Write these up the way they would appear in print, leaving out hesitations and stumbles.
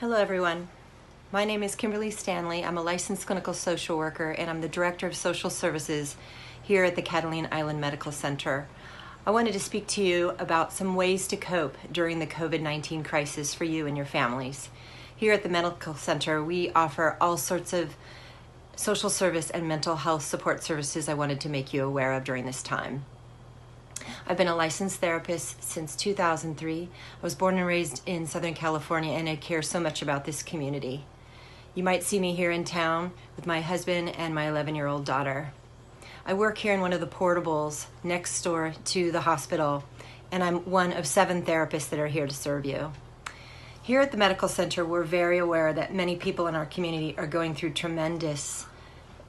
Hello everyone. My name is Kymberlee Stanley. I'm a licensed clinical social worker and I'm the Director of Social Services here at the Catalina Island Medical Center. I wanted to speak to you about some ways to cope during the COVID-19 crisis for you and your families. Here at the Medical Center, we offer all sorts of social service and mental health support services I wanted to make you aware of during this time. I've been a licensed therapist since 2003. I was born and raised in Southern California and I care so much about this community. You might see me here in town with my husband and my 11-year-old daughter. I work here in one of the portables next door to the hospital, and I'm one of 7 therapists that are here to serve you. Here at the Medical Center, we're very aware that many people in our community are going through tremendous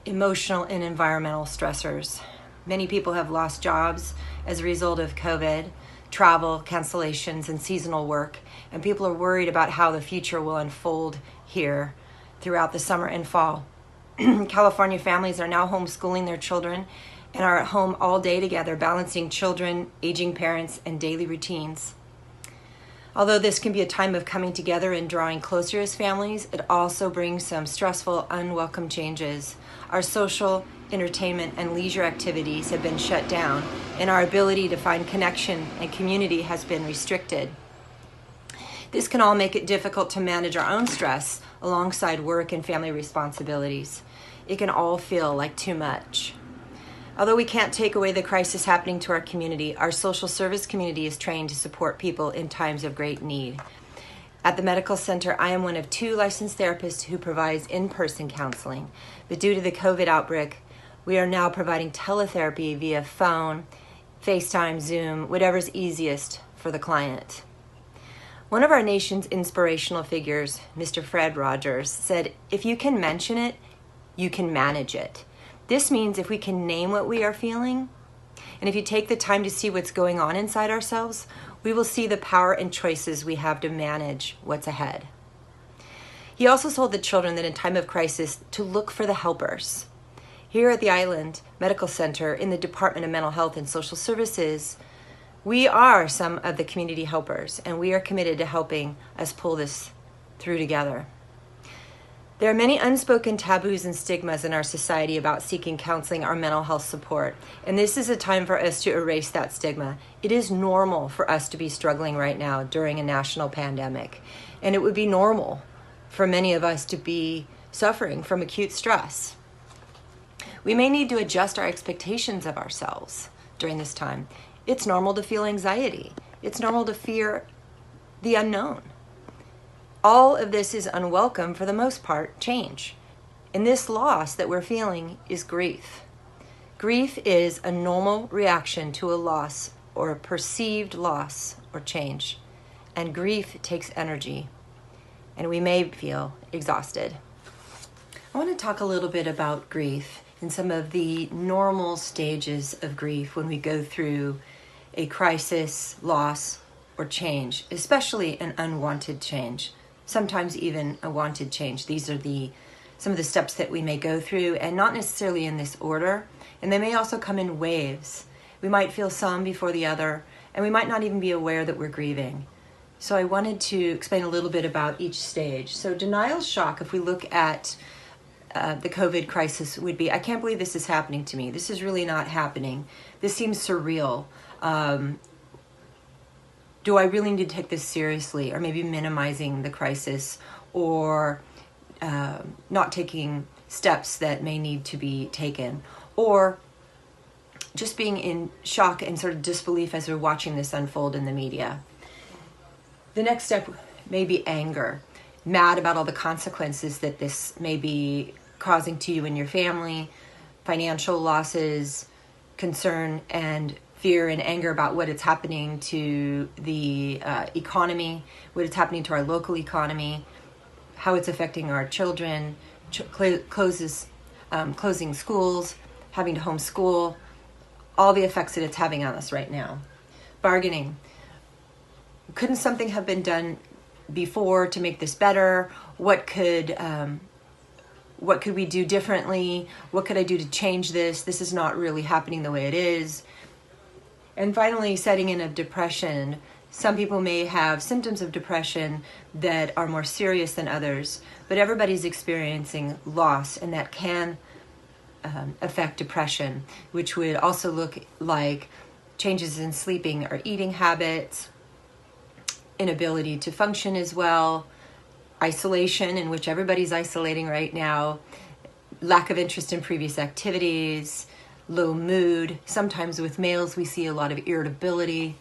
emotional and environmental stressors. Many people have lost jobs as a result of COVID, travel cancellations, and seasonal work, and people are worried about how the future will unfold here throughout the summer and fall. California families are now homeschooling their children and are at home all day together, balancing children, aging parents, and daily routines. Although this can be a time of coming together and drawing closer as families, it also brings some stressful, unwelcome changes. Our social, entertainment, and leisure activities have been shut down, and our ability to find connection and community has been restricted. This can all make it difficult to manage our own stress alongside work and family responsibilities. It can all feel like too much. Although we can't take away the crisis happening to our community, our social service community is trained to support people in times of great need. At the Medical Center, I am one of 2 licensed therapists who provides in-person counseling, but due to the COVID outbreak, we are now providing teletherapy via phone, Facetime, Zoom, whatever's easiest for the client. One of our nation's inspirational figures, Mr. Fred Rogers, said, "If you can mention it, you can manage it." This means if we can name what we are feeling, and if you take the time to see what's going on inside ourselves, we will see the power and choices we have to manage what's ahead. He also told the children that in time of crisis to look for the helpers. Here at the Island Medical Center in the Department of Mental Health and Social Services, we are some of the community helpers, and we are committed to helping us pull this through together. There are many unspoken taboos and stigmas in our society about seeking counseling or mental health support, and this is a time for us to erase that stigma. It is normal for us to be struggling right now during a national pandemic, and it would be normal for many of us to be suffering from acute stress. We may need to adjust our expectations of ourselves during this time. It's normal to feel anxiety. It's normal to fear the unknown. All of this is unwelcome, for the most part, change. And this loss that we're feeling is grief. Grief is a normal reaction to a loss or a perceived loss or change. And grief takes energy, and we may feel exhausted. I want to talk a little bit about grief and some of the normal stages of grief when we go through a crisis, loss, or change, especially an unwanted change. Sometimes even a wanted change. These are some of the steps that we may go through, and not necessarily in this order, and they may also come in waves. We might feel some before the other, and we might not even be aware that we're grieving. So I wanted to explain a little bit about each stage. So denial shock, if we look at the COVID crisis, would be, I can't believe this is happening to me. This is really not happening. This seems surreal. Do I really need to take this seriously? Or maybe minimizing the crisis, or not taking steps that may need to be taken, or just being in shock and sort of disbelief as we're watching this unfold in the media. The next step may be anger, mad about all the consequences that this may be causing to you and your family, financial losses, concern, and fear and anger about what is happening to the economy, what is happening to our local economy, how it's affecting our children, closing schools, having to homeschool, all the effects that it's having on us right now. Bargaining. Couldn't something have been done before to make this better? What could we do differently? What could I do to change this? This is not really happening the way it is. And finally, setting in of depression, Some people may have symptoms of depression that are more serious than others, but everybody's experiencing loss, and that can affect depression, which would also look like changes in sleeping or eating habits, inability to function as well, isolation, in which everybody's isolating right now, lack of interest in previous activities, low mood. Sometimes with males we see a lot of irritability.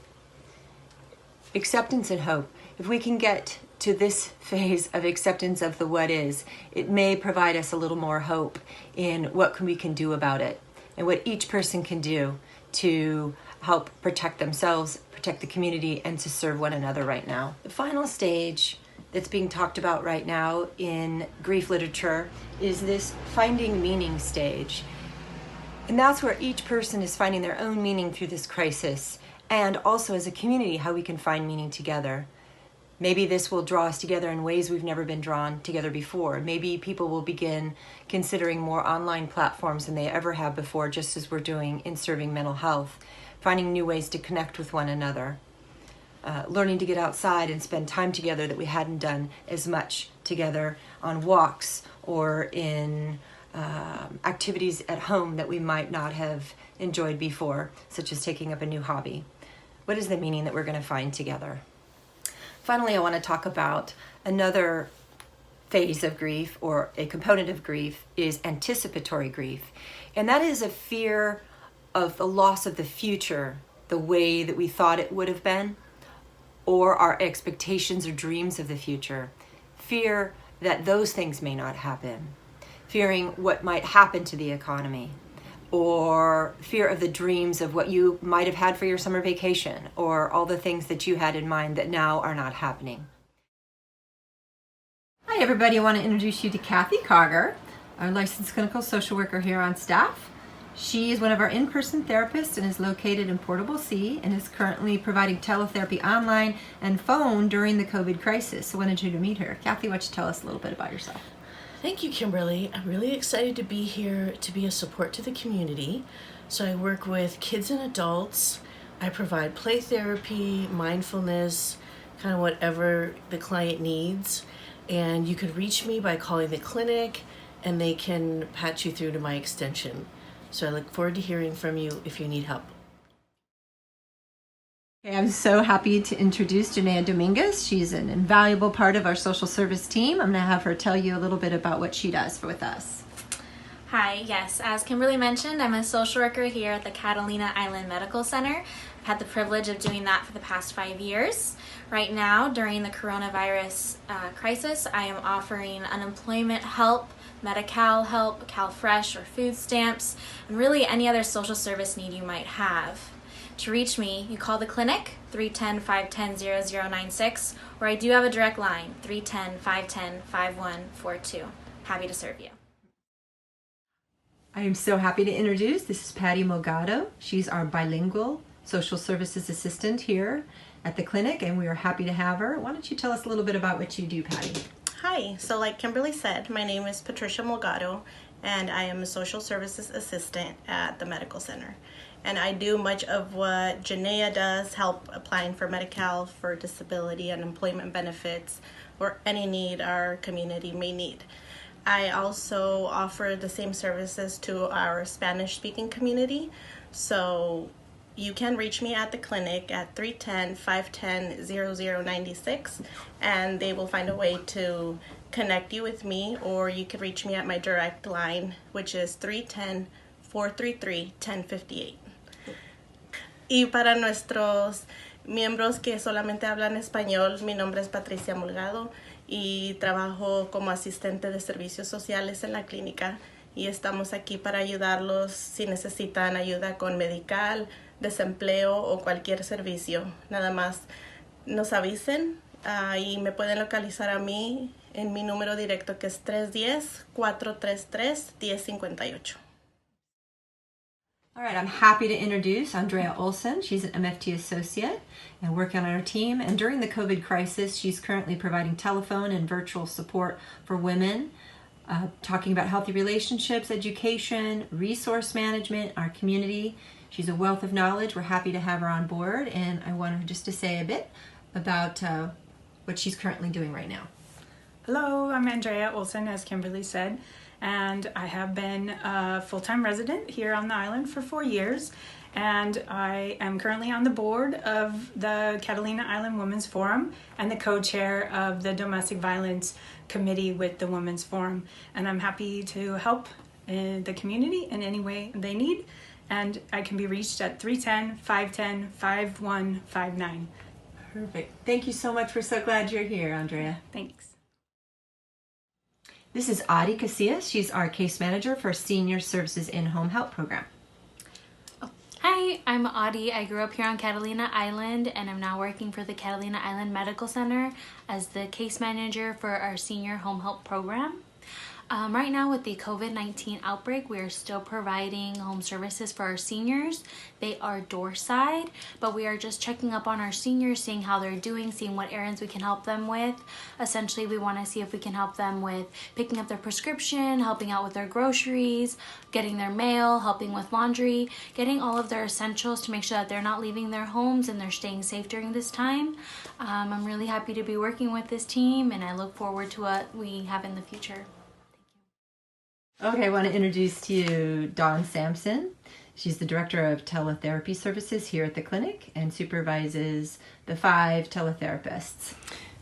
Acceptance and hope. If we can get to this phase of acceptance of the what is, it may provide us a little more hope in what we can do about it and what each person can do to help protect themselves, protect the community, and to serve one another right now. The final stage that's being talked about right now in grief literature is this finding meaning stage. And that's where each person is finding their own meaning through this crisis, and also as a community, how we can find meaning together. Maybe this will draw us together in ways we've never been drawn together before. Maybe people will begin considering more online platforms than they ever have before, just as we're doing in serving mental health, finding new ways to connect with one another, learning to get outside and spend time together that we hadn't done as much together on walks or in activities at home that we might not have enjoyed before, such as taking up a new hobby. What is the meaning that we're going to find together? Finally, I want to talk about another phase of grief, or a component of grief, is anticipatory grief. And that is a fear of the loss of the future, the way that we thought it would have been, or our expectations or dreams of the future. Fear that those things may not happen. Fearing what might happen to the economy, or fear of the dreams of what you might have had for your summer vacation, or all the things that you had in mind that now are not happening. Hi everybody, I want to introduce you to Kathy Cogger, our licensed clinical social worker here on staff. She is one of our in-person therapists and is located in Portable C and is currently providing teletherapy online and phone during the COVID crisis. So I wanted you to meet her. Kathy, why don't you tell us a little bit about yourself? Thank you, Kymberlee. I'm really excited to be here to be a support to the community. So I work with kids and adults. I provide play therapy, mindfulness, kind of whatever the client needs. And you can reach me by calling the clinic, and they can patch you through to my extension. So I look forward to hearing from you if you need help. Okay, I'm so happy to introduce Janaea Dominguez. She's an invaluable part of our social service team. I'm going to have her tell you a little bit about what she does with us. Hi, yes, as Kymberlee mentioned, I'm a social worker here at the Catalina Island Medical Center. I've had the privilege of doing that for the past 5 years. Right now, during the coronavirus crisis, I am offering unemployment help, Medi-Cal help, CalFresh or food stamps, and really any other social service need you might have. To reach me, you call the clinic, 310-510-0096, or I do have a direct line, 310-510-5142. Happy to serve you. I am so happy to introduce, this is Patty Mogado. She's our bilingual social services assistant here at the clinic, and we are happy to have her. Why don't you tell us a little bit about what you do, Patty? Hi, so like Kymberlee said, my name is Patricia Mogado, and I am a social services assistant at the medical center. And I do much of what Janaea does, help applying for Medi-Cal, for disability, unemployment benefits, or any need our community may need. I also offer the same services to our Spanish-speaking community. So you can reach me at the clinic at 310-510-0096, and they will find a way to connect you with me, or you can reach me at my direct line, which is 310-433-1058. Y para nuestros miembros que solamente hablan español, mi nombre es Patricia Molgado y trabajo como asistente de servicios sociales en la clínica, y estamos aquí para ayudarlos si necesitan ayuda con medical, desempleo o cualquier servicio. Nada más nos avisen y me pueden localizar a mí en mi número directo, que es 310-433-1058. All right, I'm happy to introduce Andrea Olson. She's an MFT associate and working on our team. And during the COVID crisis, she's currently providing telephone and virtual support for women, talking about healthy relationships, education, resource management, our community. She's a wealth of knowledge. We're happy to have her on board, and I want her just to say a bit about what she's currently doing right now. Hello, I'm Andrea Olsen, as Kymberlee said, and I have been a full-time resident here on the island for 4 years, and I am currently on the board of the Catalina Island Women's Forum and the co-chair of the Domestic Violence Committee with the Women's Forum, and I'm happy to help the community in any way they need, and I can be reached at 310-510-5159. Perfect. Thank you so much. We're so glad you're here, Andrea. Thanks. This is Audie Casillas. She's our case manager for Senior Services in-Home Help Program. Hi, I'm Audie. I grew up here on Catalina Island and I'm now working for the Catalina Island Medical Center as the case manager for our senior home help program. Right now with the COVID-19 outbreak, we are still providing home services for our seniors. They are door side, but we are just checking up on our seniors, seeing how they're doing, seeing what errands we can help them with. Essentially, we want to see if we can help them with picking up their prescription, helping out with their groceries, getting their mail, helping with laundry, getting all of their essentials to make sure that they're not leaving their homes and they're staying safe during this time. I'm really happy to be working with this team and I look forward to what we have in the future. Okay, I want to introduce to you Dawn Sampson. She's the Director of Teletherapy Services here at the clinic and supervises the 5 teletherapists.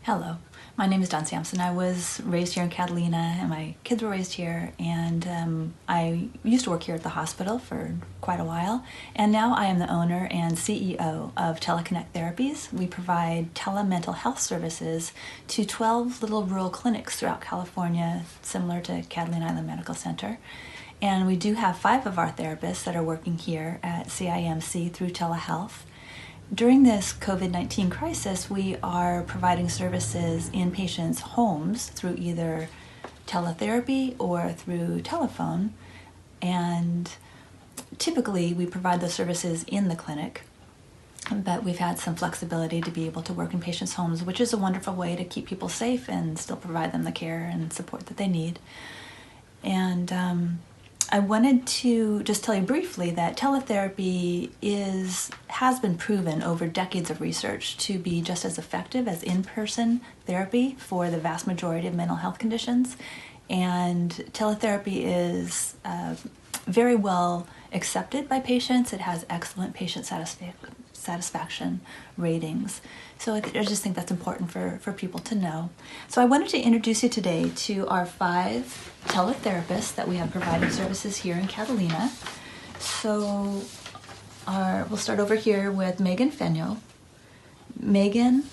Hello, my name is Dawn Sampson. I was raised here in Catalina and my kids were raised here, and I used to work here at the hospital for quite a while, and now I am the owner and CEO of Teleconnect Therapies. We provide telemental health services to 12 little rural clinics throughout California, similar to Catalina Island Medical Center. And we do have 5 of our therapists that are working here at CIMC through telehealth. During this COVID-19 crisis, we are providing services in patients' homes through either teletherapy or through telephone. And typically, we provide those services in the clinic, but we've had some flexibility to be able to work in patients' homes, which is a wonderful way to keep people safe and still provide them the care and support that they need. And I wanted to just tell you briefly that teletherapy has been proven over decades of research to be just as effective as in-person therapy for the vast majority of mental health conditions. And teletherapy is very well accepted by patients. It has excellent patient satisfaction ratings. So I just think that's important for people to know. So I wanted to introduce you today to our 5 teletherapists that we have providing services here in Catalina. So we'll start over here with Megan Fenyo. Megan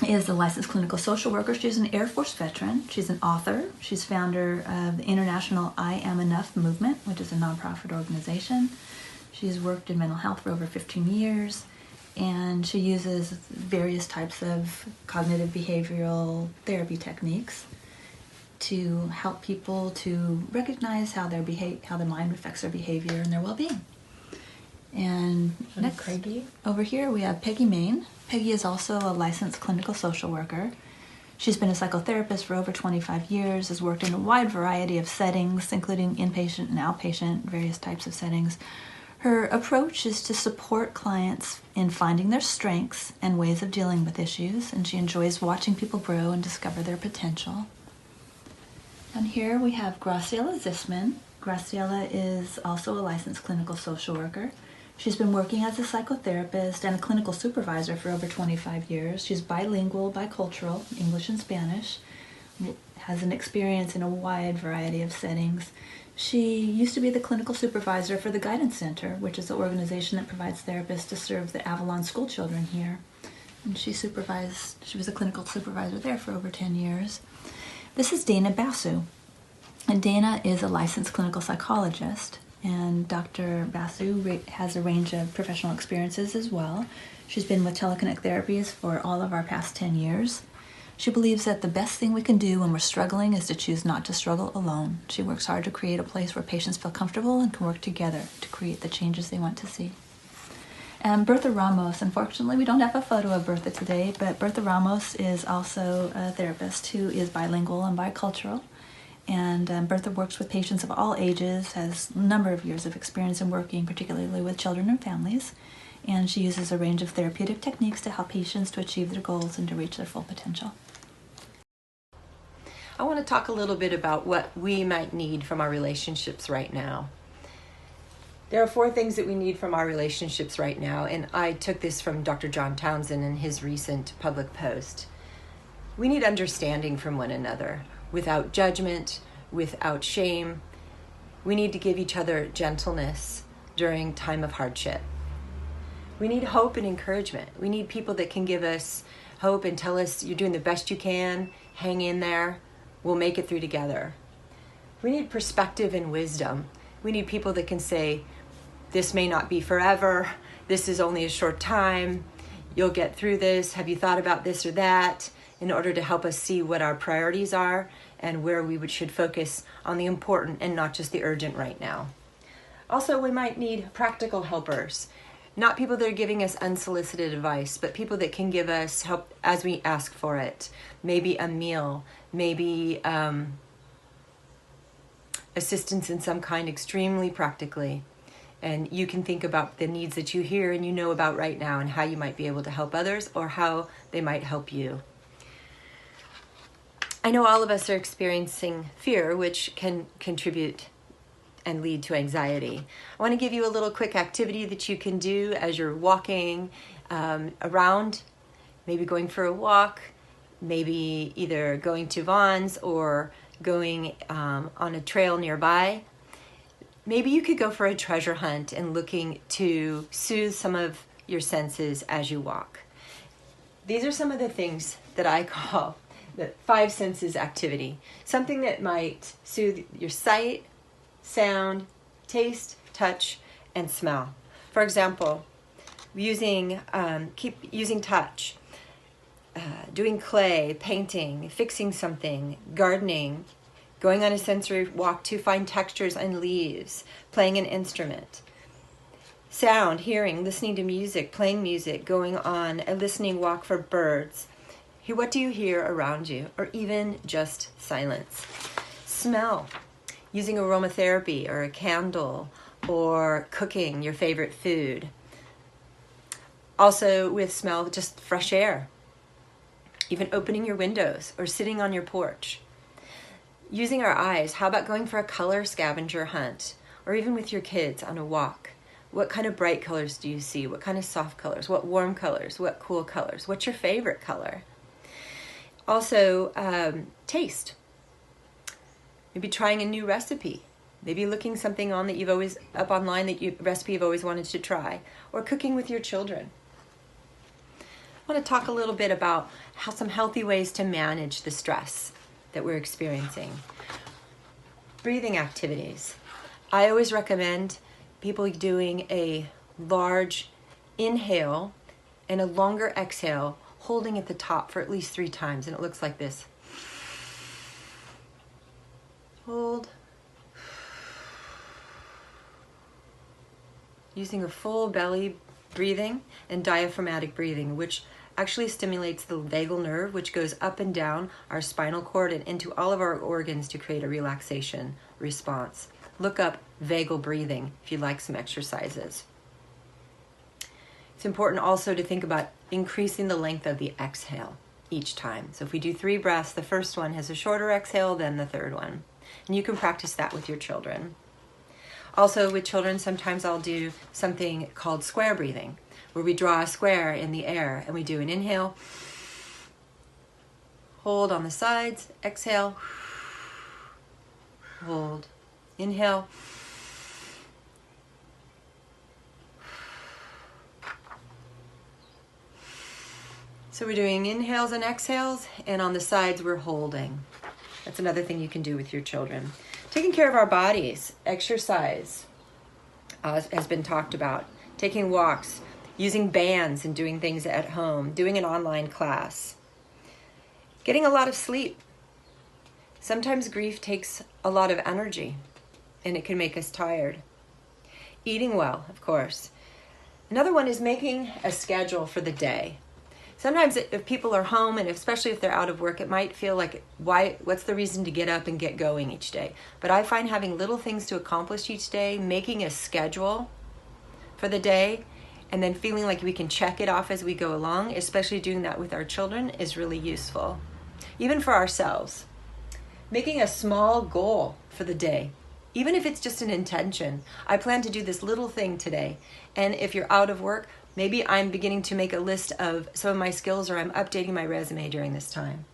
is a licensed clinical social worker. She's an Air Force veteran. She's an author. She's founder of the International I Am Enough movement, which is a nonprofit organization. She's worked in mental health for over 15 years, and she uses various types of cognitive behavioral therapy techniques to help people to recognize how their mind affects their behavior and their well-being. And next, Peggy. Over here we have Peggy Main. Peggy is also a licensed clinical social worker. She's been a psychotherapist for over 25 years, has worked in a wide variety of settings, including inpatient and outpatient, various types of settings. Her approach is to support clients in finding their strengths and ways of dealing with issues, and she enjoys watching people grow and discover their potential. And here we have Graciela Zisman. Graciela is also a licensed clinical social worker. She's been working as a psychotherapist and a clinical supervisor for over 25 years. She's bilingual, bicultural, English and Spanish, has an experience in a wide variety of settings. She used to be the clinical supervisor for the Guidance Center, which is the organization that provides therapists to serve the Avalon school children here. And she was a clinical supervisor there for over 10 years. This is Dana Basu. And Dana is a licensed clinical psychologist, and Dr. Basu has a range of professional experiences as well. She's been with Teleconnect Therapies for all of our past 10 years. She believes that the best thing we can do when we're struggling is to choose not to struggle alone. She works hard to create a place where patients feel comfortable and can work together to create the changes they want to see. And Bertha Ramos, unfortunately we don't have a photo of Bertha today, but Bertha Ramos is also a therapist who is bilingual and bicultural. And Bertha works with patients of all ages, has a number of years of experience in working particularly with children and families, and she uses a range of therapeutic techniques to help patients to achieve their goals and to reach their full potential. I want to talk a little bit about what we might need from our relationships right now. There are 4 things that we need from our relationships right now, and I took this from Dr. John Townsend in his recent public post. We need understanding from one another, without judgment, without shame. We need to give each other gentleness during time of hardship. We need hope and encouragement. We need people that can give us hope and tell us you're doing the best you can, hang in there, we'll make it through together. We need perspective and wisdom. We need people that can say, this may not be forever, this is only a short time, you'll get through this, have you thought about this or that, in order to help us see what our priorities are and where we should focus on the important and not just the urgent right now. Also, we might need practical helpers, not people that are giving us unsolicited advice, but people that can give us help as we ask for it. Maybe a meal, maybe assistance in some kind, extremely practically. And you can think about the needs that you hear and you know about right now and how you might be able to help others or how they might help you. I know all of us are experiencing fear, which can contribute and lead to anxiety. I want to give you a little quick activity that you can do as you're walking around, maybe going for a walk, maybe either going to Vaughn's or going on a trail nearby. Maybe you could go for a treasure hunt and looking to soothe some of your senses as you walk. These are some of the things that I call the 5 senses activity. Something that might soothe your sight, sound, taste, touch, and smell. For example, keep using touch, doing clay, painting, fixing something, gardening, going on a sensory walk to find textures in leaves, playing an instrument. Sound, hearing, listening to music, playing music, going on a listening walk for birds. What do you hear around you? Or even just silence. Smell, using aromatherapy or a candle or cooking your favorite food. Also with smell, just fresh air. Even opening your windows or sitting on your porch. Using our eyes, how about going for a color scavenger hunt or even with your kids on a walk? What kind of bright colors do you see? What kind of soft colors? What warm colors? What cool colors? What's your favorite color? Also, taste. Maybe trying a new recipe. Maybe looking something on that you've always up online recipe you've always wanted to try, or cooking with your children. I want to talk a little bit about some healthy ways to manage the stress that we're experiencing. Breathing activities. I always recommend people doing a large inhale and a longer exhale, holding at the top for at least 3 times, and it looks like this. Hold. Using a full belly breathing and diaphragmatic breathing, which actually stimulates the vagal nerve, which goes up and down our spinal cord and into all of our organs to create a relaxation response. Look up vagal breathing if you'd like some exercises. It's important also to think about increasing the length of the exhale each time. So if we do 3 breaths, the first one has a shorter exhale than the third one. And you can practice that with your children. Also with children, sometimes I'll do something called square breathing, where we draw a square in the air and we do an inhale, hold on the sides, exhale, hold, inhale, so we're doing inhales and exhales, and on the sides we're holding. That's another thing you can do with your children. Taking care of our bodies, exercise has been talked about. Taking walks, using bands and doing things at home, doing an online class. Getting a lot of sleep. Sometimes grief takes a lot of energy and it can make us tired. Eating well, of course. Another one is making a schedule for the day. Sometimes if people are home, and especially if they're out of work, it might feel like, what's the reason to get up and get going each day? But I find having little things to accomplish each day, making a schedule for the day, and then feeling like we can check it off as we go along, especially doing that with our children, is really useful. Even for ourselves. Making a small goal for the day, even if it's just an intention. I plan to do this little thing today. And if you're out of work, maybe I'm beginning to make a list of some of my skills, or I'm updating my resume during this time.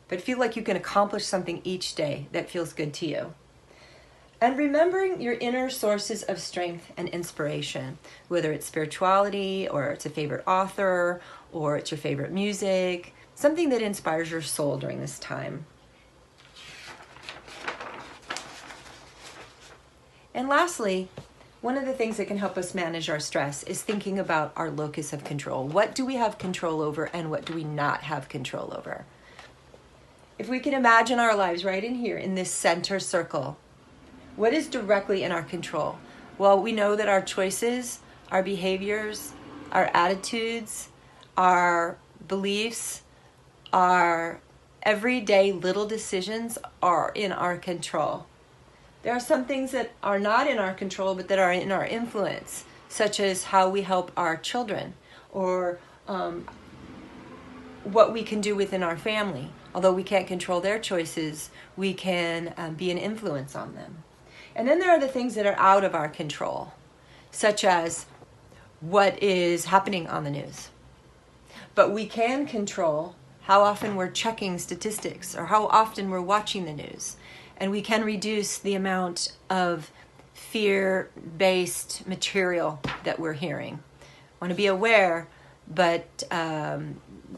But feel like you can accomplish something each day that feels good to you. And remembering your inner sources of strength and inspiration, whether it's spirituality, or it's a favorite author, or it's your favorite music, something that inspires your soul during this time. And lastly, one of the things that can help us manage our stress is thinking about our locus of control. What do we have control over, and what do we not have control over? If we can imagine our lives right in here in this center circle, what is directly in our control? Well, we know that our choices, our behaviors, our attitudes, our beliefs, our everyday little decisions are in our control. There are some things that are not in our control, but that are in our influence, such as how we help our children, or what we can do within our family. Although we can't control their choices, we can be an influence on them. And then there are the things that are out of our control, such as what is happening on the news. But we can control how often we're checking statistics, or how often we're watching the news. And we can reduce the amount of fear-based material that we're hearing. Want to be aware, but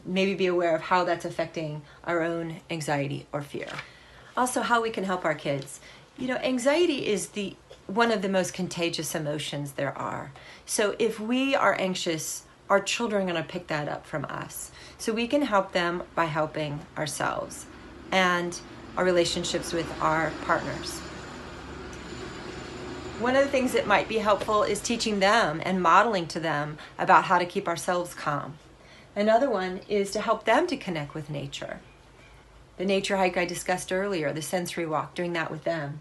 maybe be aware of how that's affecting our own anxiety or fear. Also, how we can help our kids. You know, anxiety is one of the most contagious emotions there are. So if we are anxious, our children are going to pick that up from us. So we can help them by helping ourselves and our relationships with our partners. One of the things that might be helpful is teaching them and modeling to them about how to keep ourselves calm. Another one is to help them to connect with nature. The nature hike I discussed earlier, the sensory walk, doing that with them.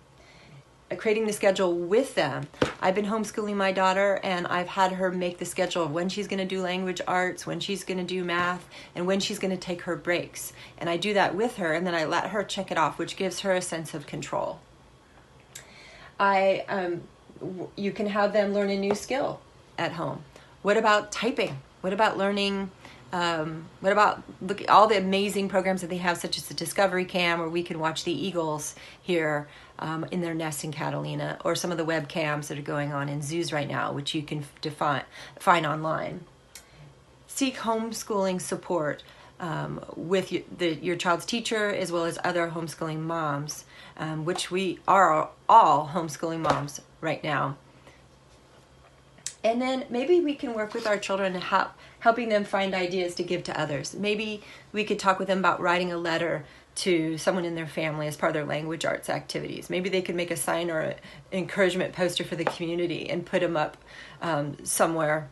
Creating the schedule with them. I've been homeschooling my daughter, and I've had her make the schedule of when she's going to do language arts, when she's going to do math, and when she's going to take her breaks. And I do that with her, and then I let her check it off, which gives her a sense of control. You can have them learn a new skill at home. What about typing? What about learning? What about look at all the amazing programs that they have, such as the Discovery Cam, where we can watch the eagles here in their nests in Catalina, or some of the webcams that are going on in zoos right now, which you can find online. Seek homeschooling support with your child's teacher, as well as other homeschooling moms, which we are all homeschooling moms right now. And then maybe we can work with our children helping them find ideas to give to others. Maybe we could talk with them about writing a letter to someone in their family as part of their language arts activities. Maybe they could make a sign or an encouragement poster for the community and put them up somewhere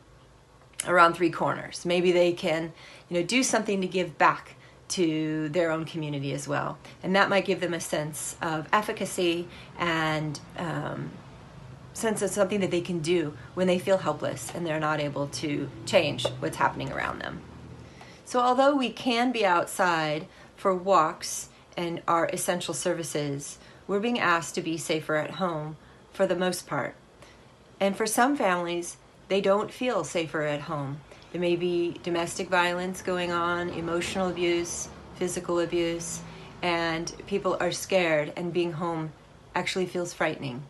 around 3 corners. Maybe they can, do something to give back to their own community as well. And that might give them a sense of efficacy and sense of something that they can do when they feel helpless and they're not able to change what's happening around them. So although we can be outside for walks and our essential services, we're being asked to be safer at home for the most part. And for some families, they don't feel safer at home. There may be domestic violence going on, emotional abuse, physical abuse, and people are scared, and being home actually feels frightening.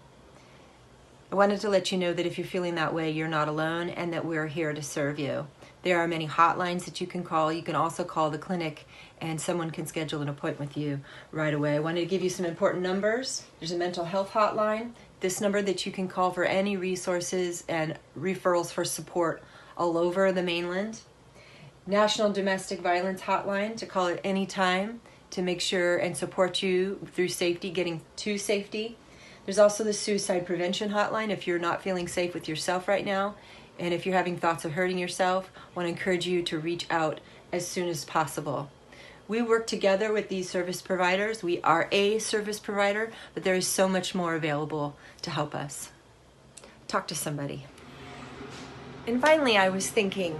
I wanted to let you know that if you're feeling that way, you're not alone, and that we're here to serve you. There are many hotlines that you can call. You can also call the clinic, and someone can schedule an appointment with you right away. I wanted to give you some important numbers. There's a mental health hotline, this number that you can call for any resources and referrals for support all over the mainland. National Domestic Violence Hotline, to call at any time to make sure and support you through safety, getting to safety. There's also the Suicide Prevention Hotline if you're not feeling safe with yourself right now, And if you're having thoughts of hurting yourself, I want to encourage you to reach out as soon as possible. We work together with these service providers. We are a service provider, but there is so much more available to help us. Talk to somebody. And finally, I was thinking,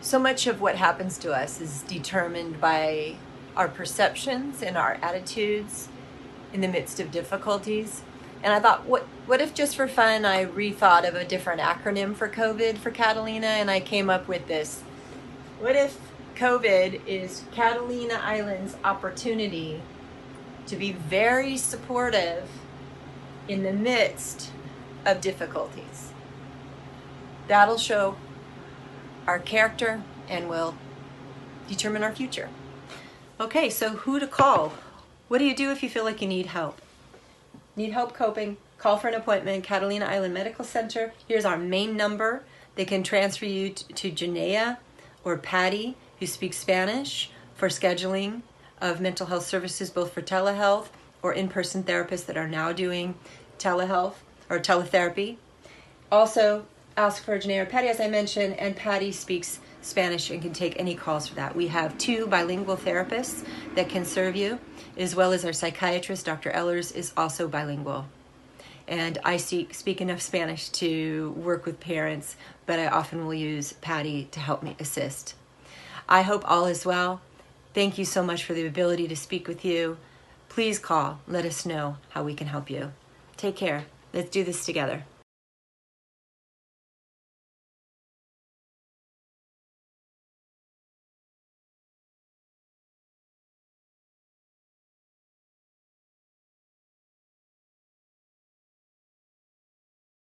so much of what happens to us is determined by our perceptions and our attitudes in the midst of difficulties. And I thought, what if just for fun I rethought of a different acronym for COVID for Catalina, and I came up with this. What if COVID is Catalina Island's opportunity to be very supportive in the midst of difficulties? That'll show our character and will determine our future. Okay, so who to call? What do you do if you feel like you need help? Need help coping? Call for an appointment, Catalina Island Medical Center. Here's our main number. They can transfer you to Janaea or Patty, who speaks Spanish, for scheduling of mental health services, both for telehealth or in-person therapists that are now doing telehealth or teletherapy. Also, ask for Janaea or Patty, as I mentioned, and Patty speaks Spanish and can take any calls for that. We have 2 bilingual therapists that can serve you, as well as our psychiatrist, Dr. Ellers, is also bilingual. And I speak enough Spanish to work with parents, but I often will use Patty to help me assist. I hope all is well. Thank you so much for the ability to speak with you. Please call. Let us know how we can help you. Take care. Let's do this together.